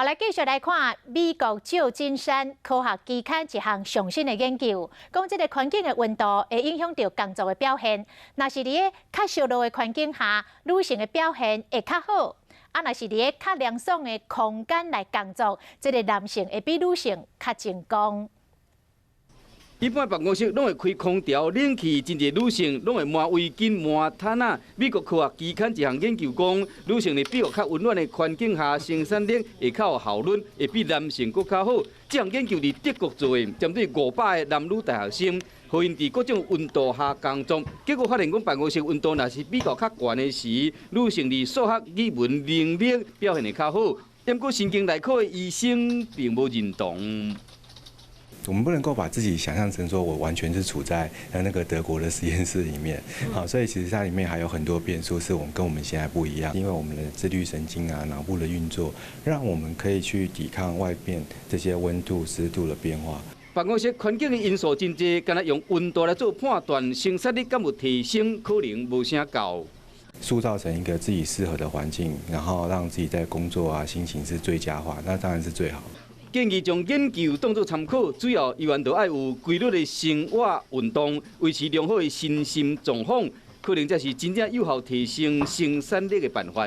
好，来继续来看美国旧金山科学期刊一项上新的研究，讲这个环境的温度会影响到工作的表现。若是伫个较烧热的环境下，女性的表现会较好；若是伫个较凉爽的空间来工作，这个男性会比女性较成功。 一般办公室拢会开空调、冷气，真侪女性拢会抹围巾、抹毯啊。美国科学期刊一项研究讲，女性伫比较较温暖的环境下，生产力会较有效率，会比男性佫较好。这项研究伫德国做的，针对500个男女大学生，互因伫各种温度下工作，结果发现讲办公室温度若是比较较悬的时，女性伫数学、语文能力表现会较好。不过神经内科的医生并无认同。 我们不能够把自己想象成说我完全是处在那个德国的实验室里面，好，所以其实它里面还有很多变数是我们跟我们现在不一样，因为我们的自律神经啊、脑部的运作，让我们可以去抵抗外边这些温度、湿度的变化。办公室环境的因素真多，干那用温度来做判断，生产力敢有提升，可能无啥够。 塑造成一个自己适合的环境，然后让自己在工作啊心情是最佳化，那当然是最好。 建议将研究当作参考，主要伊原就爱有规律的生活运动，维持良好的身心状况，可能才是真正有效提升生产力的办法。